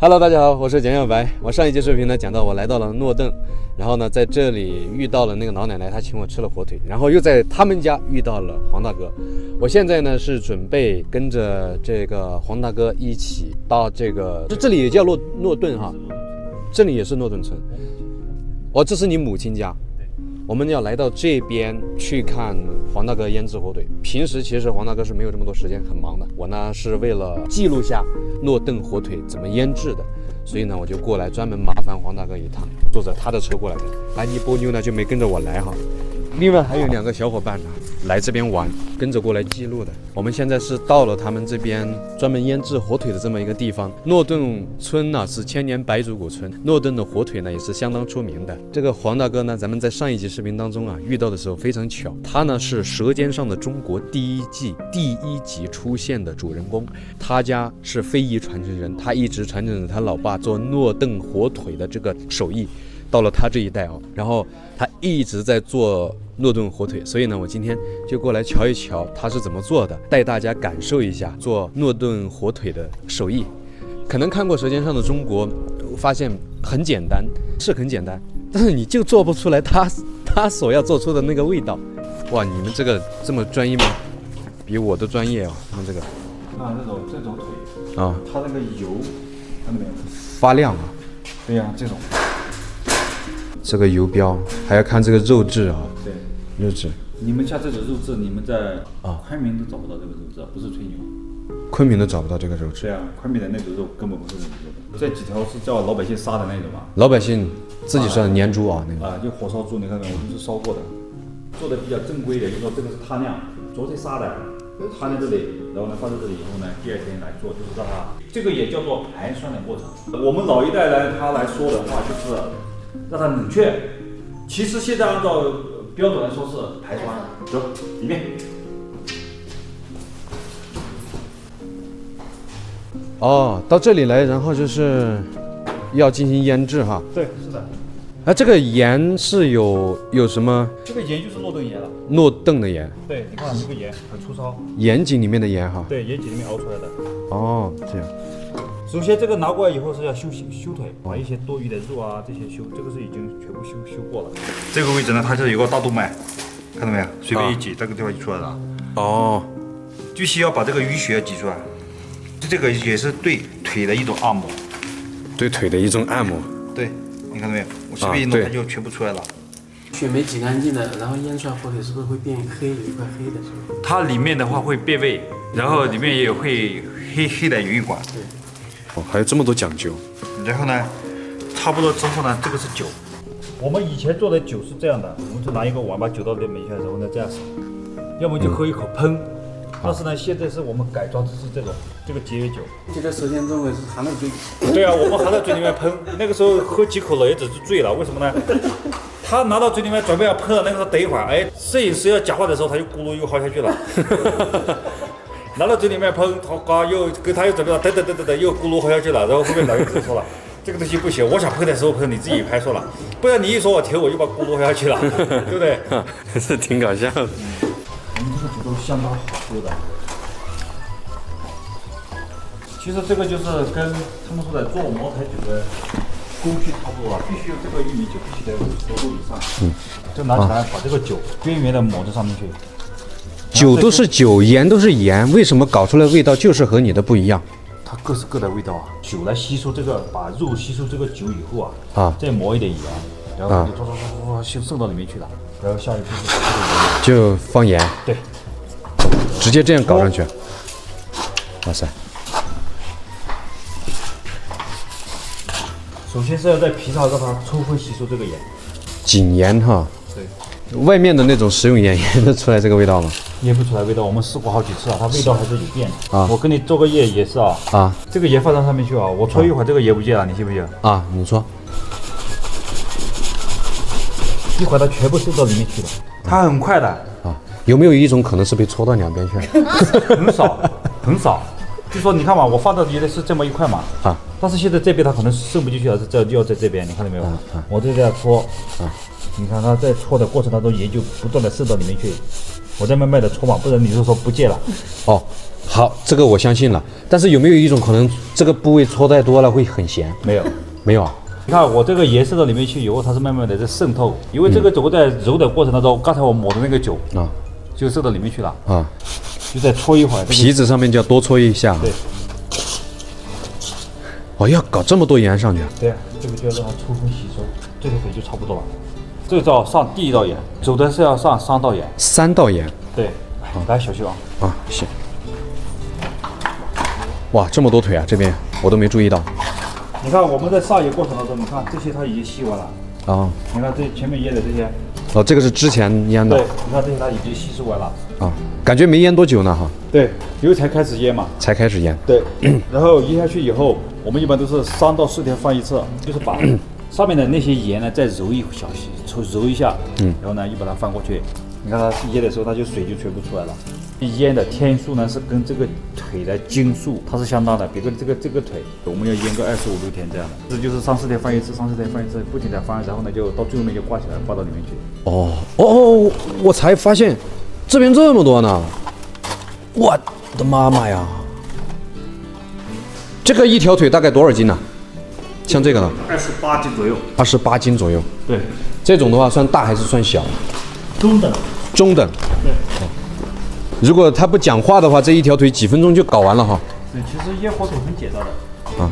Hello， 大家好，我是简小白。我上一期视频呢讲到我来到了诺邓，然后呢在这里遇到了那个老奶奶，她请我吃了火腿，然后又在他们家遇到了黄大哥。我现在呢是准备跟着这个黄大哥一起到这里也叫诺顿哈，这里也是诺顿村。哦，这是你母亲家。我们要来到这边去看黄大哥腌制火腿。平时其实黄大哥是没有这么多时间，很忙的。我呢是为了记录下诺邓火腿怎么腌制的，所以呢我就过来专门麻烦黄大哥一趟，坐着他的车过来的。安妮波妞呢就没跟着我来哈。另外还有2个小伙伴呢来这边玩，跟着过来记录的。我们现在是到了他们这边专门腌制火腿的这么一个地方。诺顿村呢是千年白族古村，诺顿的火腿呢也是相当出名的。这个黄大哥呢，咱们在上一集视频当中遇到的时候非常巧，他呢是《舌尖上的中国》第1季第1集出现的主人公，他家是非遗传承人，他一直传承着他老爸做诺顿火腿的这个手艺。到了他这一代然后他一直在做诺顿火腿，所以呢，我今天就过来瞧一瞧他是怎么做的，带大家感受一下做诺顿火腿的手艺。可能看过《舌尖上的中国》，发现很简单，是很简单，但是你就做不出来他所要做出的那个味道。哇，你们这个这么专业吗？比我的专业他们这个。这种腿它那个油看到没有？发亮对呀，这种。这个油标还要看这个肉质对，肉质。你们家这种肉质，你们在昆明都找不到这个肉质，不是吹牛。昆明都找不到这个肉质。对啊，昆明的那种肉根本不是这种肉的。这几条是叫老百姓杀的那种嘛？老百姓自己杀的年猪那个。就火烧猪，你看没有？我们是烧过的，做的比较正规的，就说这个是他酿，昨天杀的，摊在这里，然后呢放在这里以后呢，第2天来做，就是让它这个也叫做排酸的过程。我们老一代呢，他来说的话就是让它冷却，其实现在按照标准来说是排酸。走，里面。到这里来，然后就是要进行腌制哈。对，是的。这个盐是有什么？这个盐就是诺顿盐了。诺邓的盐。对，你看这个盐很粗糙。盐井里面的盐哈。对，盐井里面熬出来的。这样。首先这个拿过来以后是要修腿，把一些多余的肉这些修，这个是已经全部修过了。这个位置呢，它是有个大动脉，看到没有？随便一挤，这个地方就出来了。就需要把这个淤血挤出来。这个也是对腿的一种按摩。对腿的一种按摩。对，你看到没有？我随便一弄，它就全部出来了。血没挤干净的，然后腌出来火腿是不是会变黑，有一块黑的？它里面的话会变味，然后里面也会黑的有一管。对。还有这么多讲究。然后呢，差不多之后呢，这个是酒。我们以前做的酒是这样的，我们就拿一个碗把酒倒里面去，然后呢这样撒，要么就喝一口喷。但是呢，现在是我们改装的是这个节约酒。这个舌尖中尾是含到嘴里。对啊，我们含到嘴里面喷，那个时候喝几口了也只是醉了，为什么呢？他拿到嘴里面准备要喷了，那个时候等一会儿，摄影师要讲话的时候，他就咕噜又喝下去了。拿到嘴里面喷，他又准备等，又咕噜喝下去了，然后后面导演就说了，这个东西不行，我想喷的时候喷，你自己拍错了，不然你一说我停，我就把咕噜喝下去了，对不对？是挺搞笑的。我们这个酒都相当好喝的。其实这个就是跟他们说的做茅台酒的工序差不多了，必须有这个玉米酒必须得50度以上。就拿起来把这个酒边缘的抹在上面去。酒都是酒，盐都是盐，为什么搞出来味道就是和你的不一样？它各是各的味道酒来吸收这个，把肉吸收这个酒以后再抹一点盐，然后就渗到里面去了。然后下一步就放盐。对，直接这样搞上去。哇塞！首先是要在皮上让它充分吸收这个盐。井盐哈。对。外面的那种食用盐腌得出来这个味道吗？腌不出来味道，我们试过好几次它味道还是有变的。我跟你做个盐也是这个盐放到上面去我搓一会儿，这个盐不见了，你信不信？你搓。一会儿它全部渗到里面去了，它很快的有没有一种可能是被搓到两边去了？很少。就说你看嘛，我放到原来是这么一块嘛但是现在这边它可能渗不进去了，要在这边，你看到没有？我就这样搓你看它在搓的过程当中，盐就不断的渗到里面去，我在慢慢的搓嘛，不然你就说不戒了。哦，好，这个我相信了。但是有没有一种可能，这个部位搓太多了会很咸？没有，没有啊。你看我这个盐渗到里面去以后，它是慢慢的在渗透，因为这个我在揉的过程当中，刚才我抹的那个酒啊，就渗到里面去了啊，就再搓一会儿。皮子上面就要多搓一下。对。哦，要搞这么多盐上去？对，这个就要让它充分吸收，这个水就差不多了。这个叫上第一道盐，走的是要上3道盐。3道盐。对，来小心啊。啊，行。哇，这么多腿啊，这边我都没注意到。你看我们在上盐过程当中，你看这些它已经吸完了。啊。你看这前面腌的这些。哦，这个是之前腌的。对，你看这些它已经吸收完了。啊，感觉没腌多久呢哈。对，因为才开始腌嘛。才开始腌。对，然后腌下去以后，我们一般都是3到4天放一次，就是把上面的那些盐呢再揉一小揉一下，然后呢又把它翻过去。你看它腌的时候，它就水就全部出来了。腌的天数呢是跟这个腿的斤数它是相当的，比如这个腿，我们要腌个25、6天这样的。这就是3、4天翻一次，3、4天翻一次，不停的翻，然后呢就到最后面就挂起来，挂到里面去。哦，我才发现这边这么多呢，我的妈妈呀！这个一条腿大概多少斤呢？像这个呢28斤左右。28斤左右。对，这种的话算大还是算小？中等。中等。对。如果他不讲话的话，这一条腿几分钟就搞完了哈。对，其实腌火腿很简单的。啊。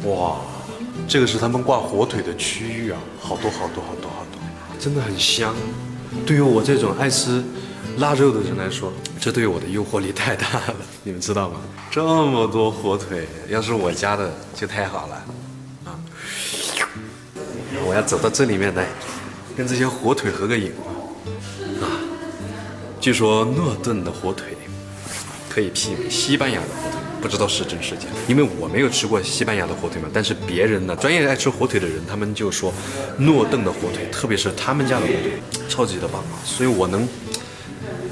哇，这个是他们挂火腿的区域啊，好多，真的很香。对于我这种爱吃腊肉的人来说，这对我的诱惑力太大了，你们知道吗？这么多火腿，要是我家的就太好了啊！我要走到这里面来，跟这些火腿合个影啊！据说诺顿的火腿可以媲美西班牙的火腿。不知道是真是假，因为我没有吃过西班牙的火腿嘛，但是别人呢，专业爱吃火腿的人，他们就说诺顿的火腿，特别是他们家的火腿，超级的棒啊！所以我能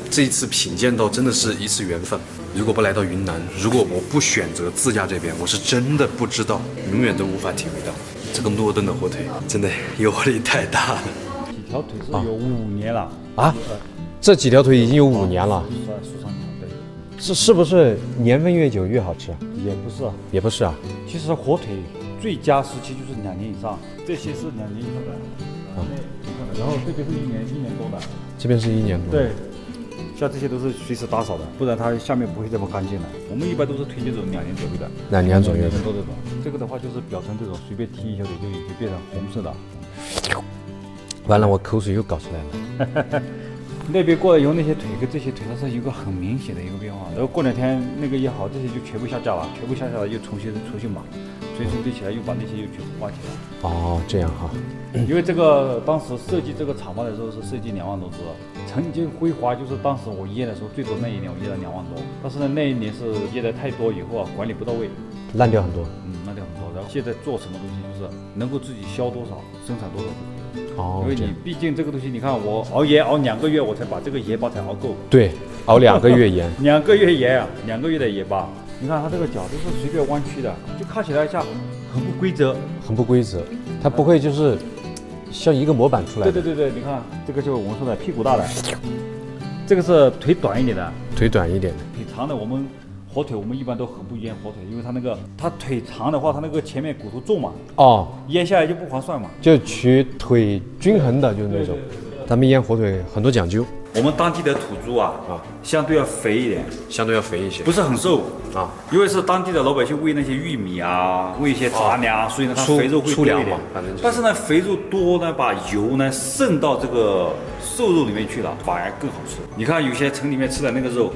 这一次品鉴到，真的是一次缘分。如果不来到云南，如果我不选择自驾这边，我是真的不知道，永远都无法体会到这个诺顿的火腿，真的诱惑力太大了。几条腿是有5年了啊？这几条腿已经有5年了。是不是年份越久越好吃？也不是，也不是啊。其实火腿最佳时期就是2年以上，这些是2年以上的。然后这边是1年多的。这边是1年多。对，像这些都是随时打扫的，不然它下面不会这么干净的。我们一般都是推荐这种2年左右的。2年左右的。多这种，这个的话就是表层这种随便踢一小腿就已经变成红色的。完了，我口水又搞出来了。那边过来以后，那些腿跟这些腿它是有一个很明显的一个变化，然后过2天那个也好，这些就全部下架了，全部下架了又重新码，所以说对起来又把那些又全部挂起来。哦，这样哈。因为这个当时设计这个厂房的时候是设计2万多只，曾经辉华就是当时我腌的时候最多那一年我腌了2万多，但是呢那一年是腌的太多以后啊管理不到位，烂掉很多。烂掉很多。然后现在做什么东西就是能够自己销多少生产多少就可以。因为你毕竟这个东西，你看我熬盐熬2个月，我才把这个盐巴才熬够。对，熬2个月盐。2个月盐啊，2个月的盐巴。你看它这个角都是随便弯曲的，就看起来像很不规则。很不规则，它不会就是像一个模板出来的。对，你看这个就我们说的屁股大的，这个是腿短一点的。腿短一点的。腿长的我们。火腿我们一般都很不腌火腿，因为它腿长的话，它那个前面骨头重嘛，腌下来就不划算嘛。就取腿均衡的，就是那种。咱们腌火腿很多讲究。我们当地的土猪相对要肥一点，相对要肥一些，不是很瘦啊，因为是当地的老百姓喂那些玉米啊，喂一些杂粮，所以呢它肥肉会多一点。但是呢，肥肉多呢，把油呢渗到这个瘦肉里面去了，反而更好吃。你看有些城里面吃的那个肉。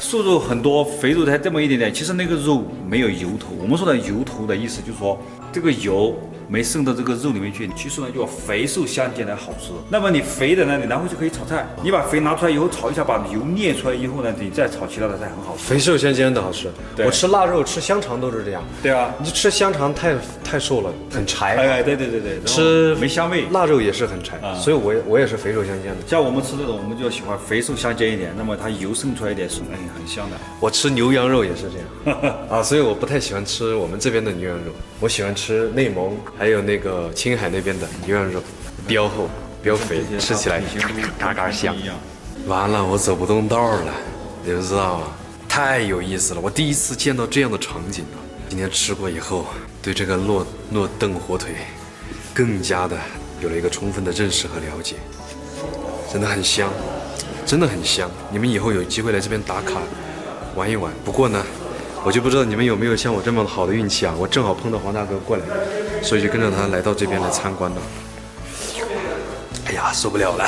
瘦肉很多，肥肉才这么一点点。其实那个肉没有油头。我们说的油头的意思就是说，这个油没渗到这个肉里面去。其实呢，就肥瘦相间的好吃。那么你肥的呢，你拿回去可以炒菜，你把肥拿出来以后炒一下，把油捏出来以后呢，你再炒其他的菜很好吃。肥瘦相间的好吃。对我吃腊肉、吃香肠都是这样。对啊，你吃香肠太瘦了，很柴。哎，对，吃没香味。腊肉也是很柴，所以我也是肥瘦相间的。像我们吃这种，我们就喜欢肥瘦相间一点，那么它油渗出来一点是很香的。我吃牛羊肉也是这样啊，所以我不太喜欢吃我们这边的牛羊肉，我喜欢吃内蒙还有那个青海那边的牛羊肉，膘厚膘肥，吃起来嘎嘎香。完了，我走不动道了，你们知道吗？太有意思了，我第一次见到这样的场景啊！今天吃过以后，对这个诺邓火腿更加的有了一个充分的认识和了解，真的很香，真的很香。你们以后有机会来这边打卡玩一玩。不过呢，我就不知道你们有没有像我这么好的运气啊！我正好碰到黄大哥过来，所以就跟着他来到这边来参观了。哎呀，受不了了！